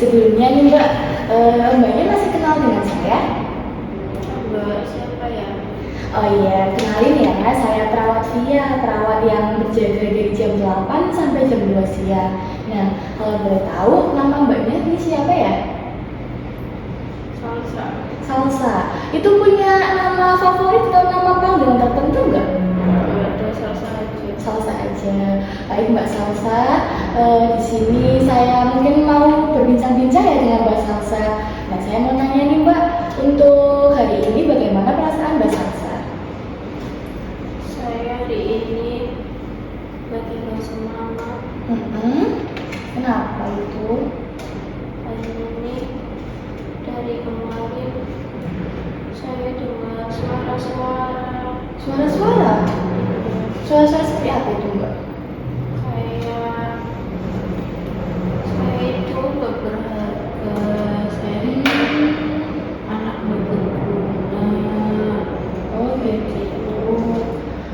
Sebelumnya nih Mbak, Mbaknya masih kenal dengan saya? Mbak siapa ya? Oh iya, kenalin ya, saya perawat Via, perawat yang berjaga dari jam 8 sampai jam 2 siang. Nah, kalau boleh tahu, nama Mbaknya ini siapa ya? Salsa. Salsa. Itu punya nama favorit atau nama panggilan tertentu nggak? Nggak ada salsa aja. Salsa aja. Baik Mbak Salsa, di sini saya mungkin mau berbincang-bincang ya dengan Mbak Salsa. Nah, saya mau tanya nih Mbak, untuk hari ini bagaimana perasaan Mbak Salsa? Saya hari ini lagi nggak semangat. Kenapa itu? Hari ini dari kemarin saya dengar suara-suara Suara-suara? Suara-suara seperti apa itu Mbak? kayak saya itu nggak berharga, saya itu anak nggak berguna. Oh gitu.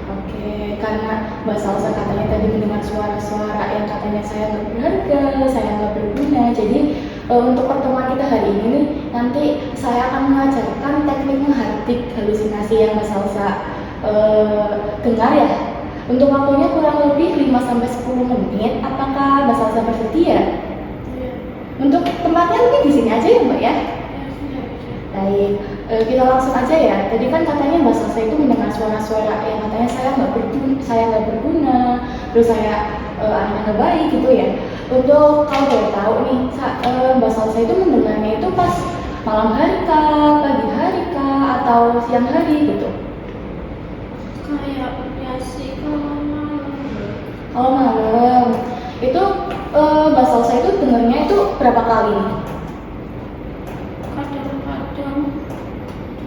Oke, karena Mbak Salsa katanya tadi mendengar suara-suara yang katanya saya nggak berharga, saya nggak berguna. Jadi untuk pertemuan kita hari ini nih, nanti saya akan mengajarkan teknik menghardik halusinasi yang Mbak Salsa dengar ya. Untuk waktunya kurang lebih 5-10 menit. Apakah Mbak Salsa bersedia? Iya. Untuk tempatnya mungkin di sini aja ya Mbak ya. Ya, sudah. Baik, kita langsung aja ya. Tadi kan katanya Mbak Salsa itu mendengar suara-suara yang katanya saya nggak berguna, terus saya anaknya nggak baik gitu ya. Untuk kalau boleh tahu nih, Mbak Salsa itu mendengarnya itu pas malam hari kah, pagi hari kah, atau siang hari gitu? Kayaknya sih kalau malam. Kalau malam, itu Mbak Salsa itu dengarnya itu berapa kali nih? Kadang-kadang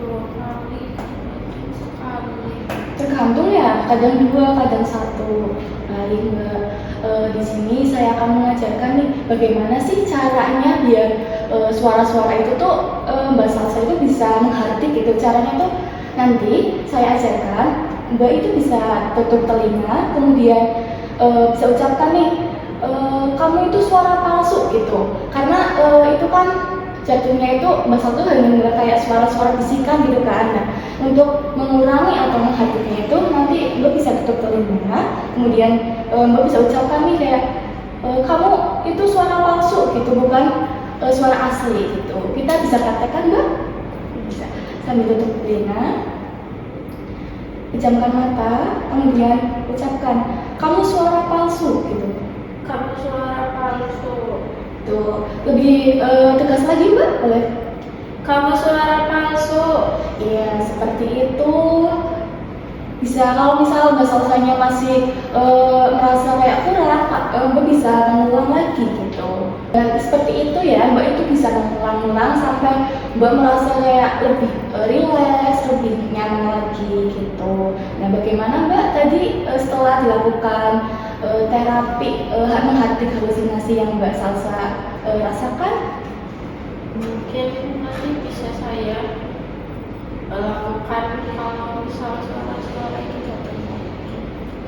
2 kali, kadang sekali. Tergantung ya, kadang 2, kadang 1. Baik Mbak, di sini saya akan mengajarkan nih bagaimana sih caranya biar suara-suara itu tuh Mbak Salsa itu bisa menghardik gitu. Caranya tuh nanti saya ajarkan, Mbak itu bisa tutup telinga, kemudian bisa ucapkan nih, kamu itu suara palsu gitu. Karena itu kan jatuhnya itu Mbak Salsa hanya mendengar kayak suara-suara bisikan gitu kan. Nah, untuk mengurangi atau menghardiknya itu nanti Mbak bisa tutup telinga, kemudian Mbak bisa ucapkan nih kayak kamu itu suara palsu gitu, bukan suara asli gitu. Kita bisa praktekkan Mbak? Bisa. Sambil tutup telinga, pejamkan mata, kemudian ucapkan kamu suara palsu gitu. Kamu suara palsu. Tuh, lebih tegas lagi Mbak, boleh? Kamu suara palsu. Iya, seperti itu. Bisa kalau misal Mbak Salsanya masih merasa kayak kurang, Mbak bisa mengulang lagi gitu. Dan seperti itu ya, Mbak itu bisa mengulang-ulang sampai Mbak merasa kayak lebih rileks, lebih nyaman lagi gitu. Nah, bagaimana Mbak tadi setelah dilakukan terapi menghardik halusinasi yang Mbak Salsa rasakan? Mungkin nanti bisa saya lakukan kalau misal suara-suara itu datang lagi.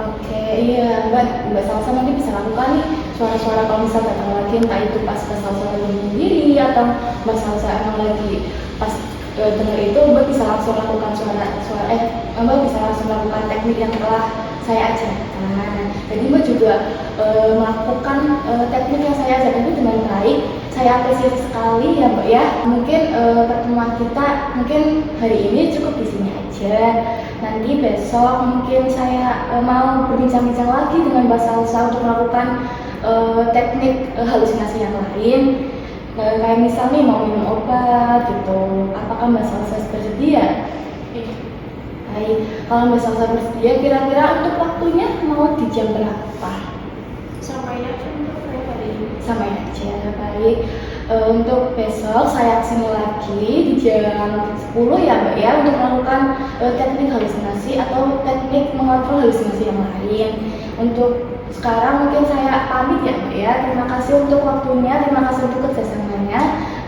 Oke, iya Mbak Salsa nanti bisa lakukan nih suara-suara kalau misal datang lagi, entah itu pas Mbak Salsa lagi sendiri atau Mbak Salsa emang lagi pas dengar itu, Mbak bisa langsung lakukan Mbak bisa langsung lakukan teknik yang telah saya ajarkan. Jadi Mbak juga melakukan teknik yang saya ajarkan itu dengan baik. Saya apresiasi sekali ya Mbak ya. Mungkin pertemuan kita mungkin hari ini cukup di sini aja. Nanti besok mungkin saya mau berbincang-bincang lagi dengan Mbak Salsa untuk melakukan teknik halusinasi yang lain. Kayak misalnya mau minum obat gitu. Apakah Mbak Salsa bersedia? Baik, kalau Mbak Salsa bersedia, kira-kira untuk waktunya mau di jam berapa? Sampai aja untuk hari ini. Sama aja, baik. Untuk besok saya kesini lagi di jam 10 ya Mbak ya, untuk melakukan teknik halusinasi atau teknik mengontrol halusinasi yang lain. Untuk sekarang mungkin saya pamit ya Mbak ya. Terima kasih untuk waktunya, terima kasih untuk kerjasamanya.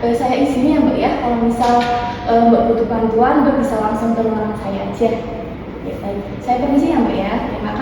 Saya izin ya Mbak ya, kalau misal Mbak butuh bantuan, Mbak bisa langsung ke ruangan saya aja. Ya, baik. Saya permisi ya Mbak ya. Terima